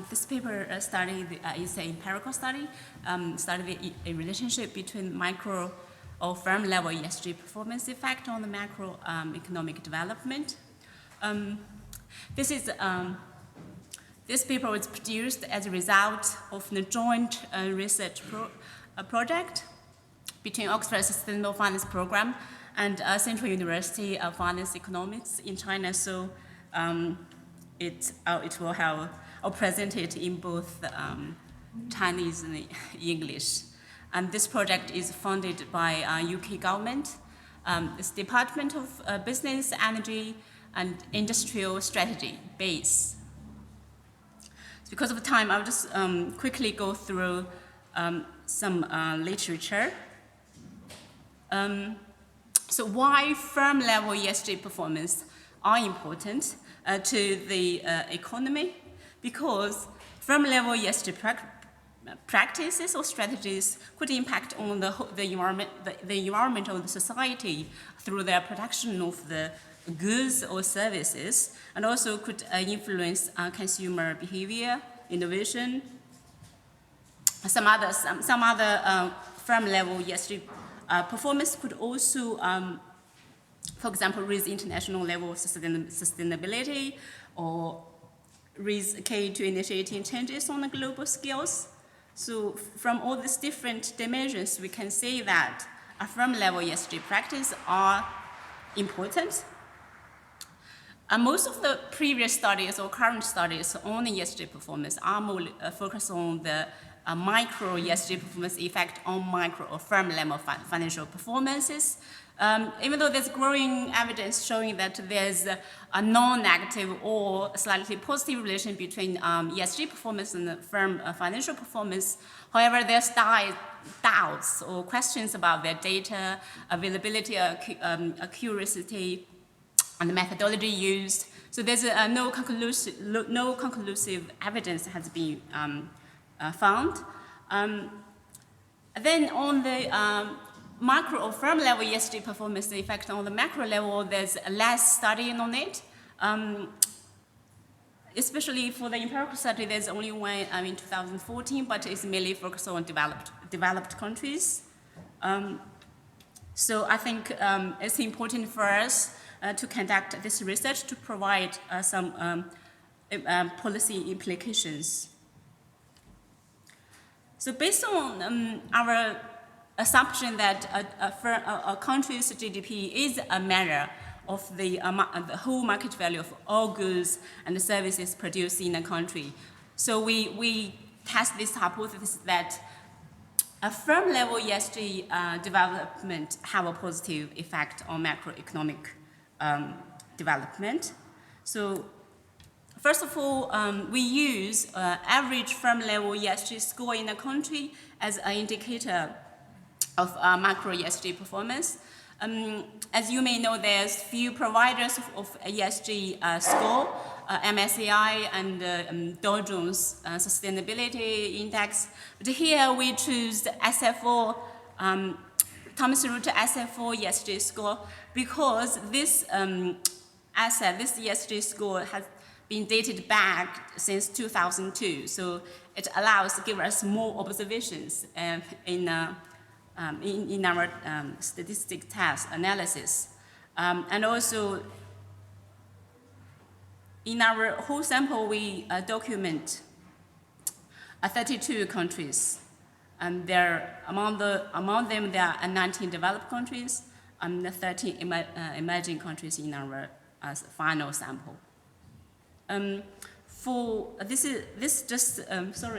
This paper is an empirical study, studied a relationship between micro or firm level ESG performance effect on the macro economic development. This paper was produced as a result of the joint research project between Oxford Sustainable Finance Program and Central University of Finance Economics in China. So I'll present it in both Chinese and English. And this project is funded by UK government. It's Department of Business, Energy, and Industrial Strategy, BASE. Because of time, I'll just quickly go through some literature. So why firm-level ESG performance are important to the economy? Because firm-level ESG practices or strategies could impact on the environment of the society through their production of the goods or services, and also could influence consumer behavior, innovation. Some other firm-level ESG performance could also, for example, raise international level of sustainability, or raise key to initiating changes on the global scales. So from all these different dimensions, we can say that a firm-level ESG practice are important. Most of the previous studies or current studies on ESG performance are more focused on the micro ESG performance effect on micro or firm-level financial performances. Even though there's growing evidence showing that there's a non-negative or slightly positive relation between ESG performance and firm financial performance, however, there's doubts or questions about their data availability, accuracy, and the methodology used. So there's no conclusive evidence has been found. Then on the micro or firm level ESG performance effect on the macro level, there's less studying on it. Especially for the empirical study, there's only one in 2014, but it's mainly focused on developed countries. So I think it's important for us to conduct this research to provide some policy implications. So based on our assumption that a country's GDP is a measure of the whole market value of all goods and services produced in a country. So we test this hypothesis that a firm level ESG development have a positive effect on macroeconomic development. So first of all, we use average firm level ESG score in a country as an indicator of macro ESG performance. As you may know, there's few providers of ESG score, MSCI and Dow Jones Sustainability Index. But here we choose the SF4, Thomson Reuters SF4 ESG score, because this this ESG score has been dated back since 2002. So it allows to give us more observations in our statistic test analysis. And also in our whole sample, we document 32 countries. And among them, there are 19 developed countries and 13 emerging countries in our final sample. Sorry,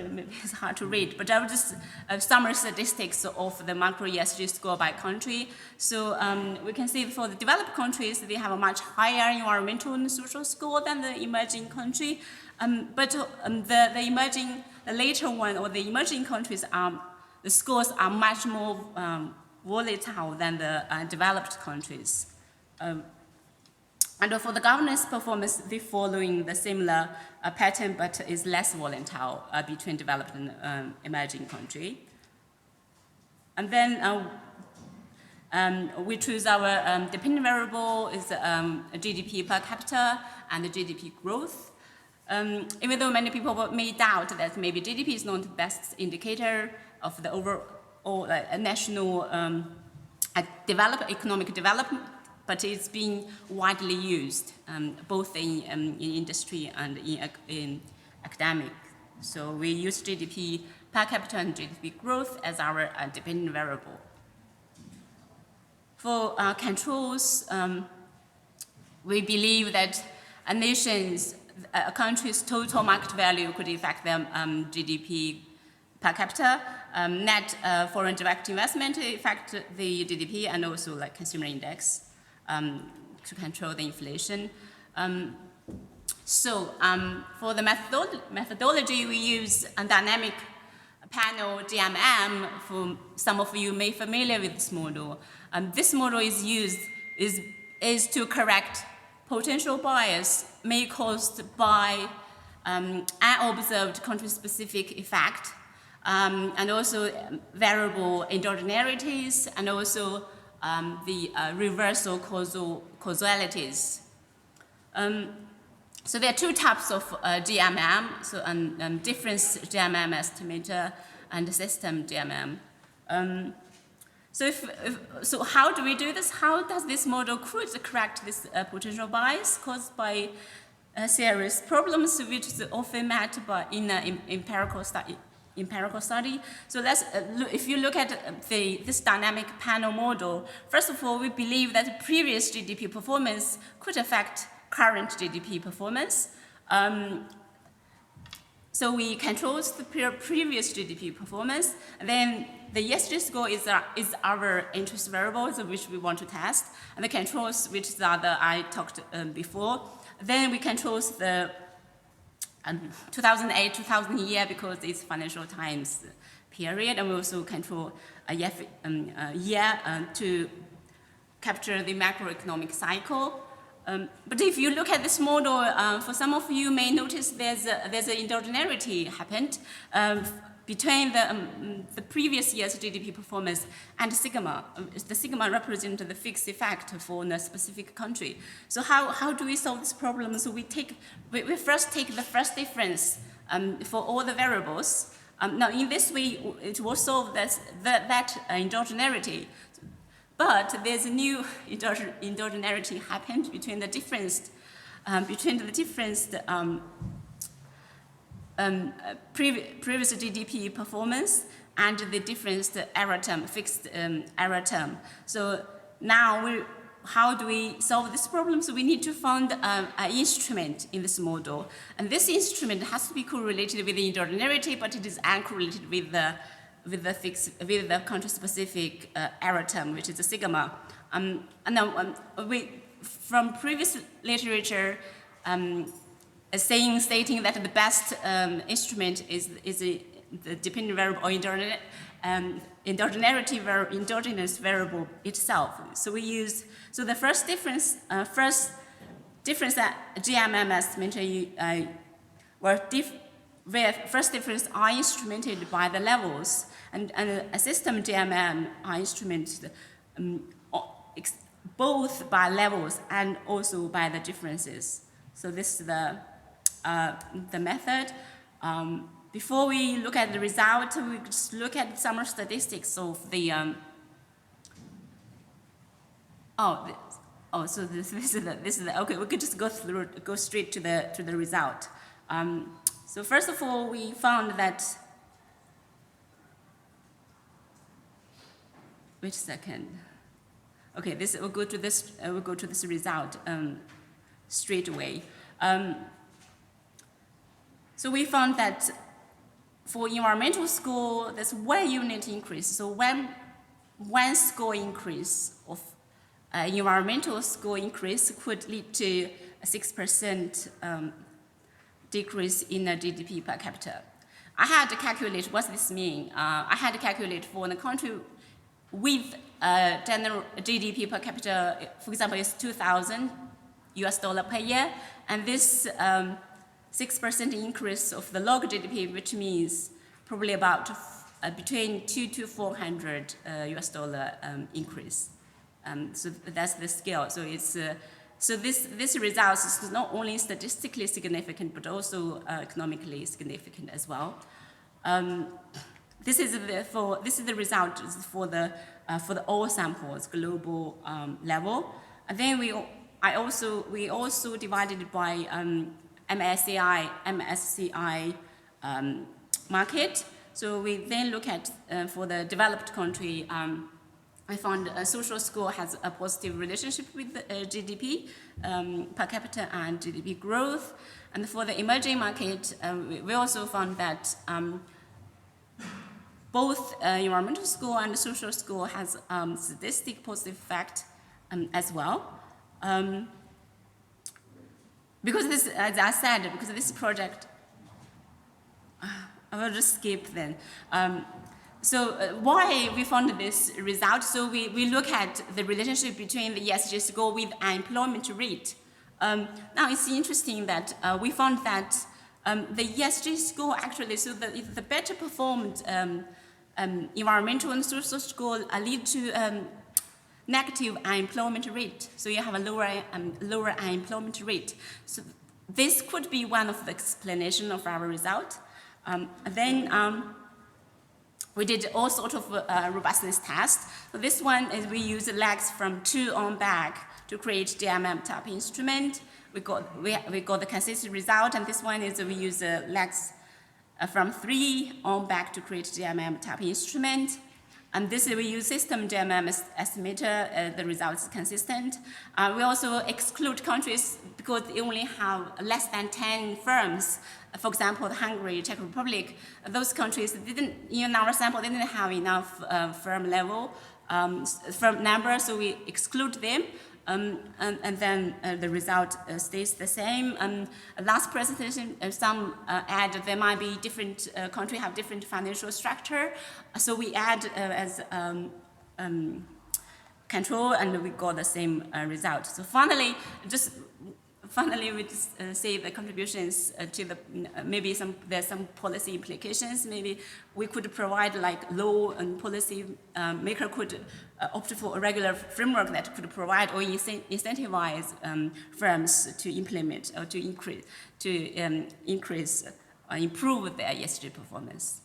maybe it's hard to read, but I will just summary statistics of the macro ESG score by country. So we can see for the developed countries, they have a much higher environmental and social score than the emerging country. But the later one, or the emerging countries, the scores are much more volatile than the developed countries. And for the governance performance, they're following the similar pattern, but is less volatile between developed and emerging country. And then we choose our dependent variable is GDP per capita and the GDP growth. Even though many people may doubt that maybe GDP is not the best indicator of the overall national economic development, but it's being widely used both in industry and in academic. So we use GDP per capita and GDP growth as our dependent variable. For controls, we believe that a country's total market value could affect their GDP per capita, net foreign direct investment affect the GDP, and also like consumer index to control the inflation. For the methodology, we use a dynamic panel DMM. For some of you may be familiar with this model. This model is to correct potential bias may caused by unobserved country-specific effect, and also variable endogenities, and also the reversal causalities. So there are two types of DMM, so difference DMM estimator and system DMM. So how do we do this? How does this model correct this potential bias caused by serious problems which is often met by in an empirical study? So if you look at this dynamic panel model, first of all, we believe that previous GDP performance could affect current GDP performance. So we control the previous GDP performance, and then the ESG score is our interest variables which we want to test, and the controls which is I talked before. Then we control the 2008-2000 year because it's financial times period, and we also control a year to capture the macroeconomic cycle. But if you look at this model, for some of you may notice there's an endogeneity happened between the previous year's GDP performance and sigma. The sigma represents the fixed effect for a specific country. So how do we solve this problem? So we first take the first difference for all the variables. Now in this way, it will solve that endogeneity. But there's a new endogeneity happened between the difference previous GDP performance and the difference error term, fixed error term. So now how do we solve this problem? So we need to find an instrument in this model, and this instrument has to be correlated with the endogeneity, but it is uncorrelated with the country-specific error term, which is the sigma. And now from previous literature, stating that the best instrument is the dependent variable or endogenous variable itself. So we use the first difference that GMM estimator where first difference are instrumented by the levels, and a system GMM are instrumented both by levels and also by the differences. So this is the method. Before we look at the result, we just look at some statistics of the. So this is the okay. We could just go straight to the result. So first of all, we found that. Wait a second. Okay, we'll go to this. We'll go to this result straight away. So we found that for environmental score, there's 1 unit increase. So one score increase of environmental score increase could lead to a 6% decrease in the GDP per capita. I had to calculate what this means. I had to calculate for a country with general GDP per capita, for example, is $2,000 per year, and this 6% increase of the log GDP, which means probably about between $200 to $400 increase. So that's the scale. So it's So this result is not only statistically significant, but also economically significant as well. This is the result for the all samples global level. And then we also divided it by MSCI market. So we then look at for the developed country. I found a social score has a positive relationship with GDP per capita and GDP growth. And for the emerging market, we also found that both environmental score and social score has statistic positive effect as well. Because this, as I said, because of this project, I will just skip then. Why we found this result? So we look at the relationship between the ESG score with unemployment rate. Now it's interesting that we found that the ESG score actually, so the better performed environmental and social score lead to negative unemployment rate. So you have a lower unemployment rate. So this could be one of the explanation of our result. We did all sort of robustness tests. So this one is we use legs from 2 on back to create DMM type instrument. We got the consistent result, and this one is we use legs from 3 on back to create DMM type instrument. And this we use system DMM estimator, the result is consistent. We also exclude countries because they only have less than 10 firms. For example, Hungary, Czech Republic, those countries didn't, in our sample, they didn't have enough firm level, firm number, so we exclude them. And then the result stays the same. Last presentation, some add there might be different country have different financial structure, so we add as control, and we got the same result. So finally, we just say the contributions to the maybe there's some policy implications. Maybe we could provide like law and policy maker could opt for a regular framework that could provide or incentivize firms to implement or to improve their ESG performance.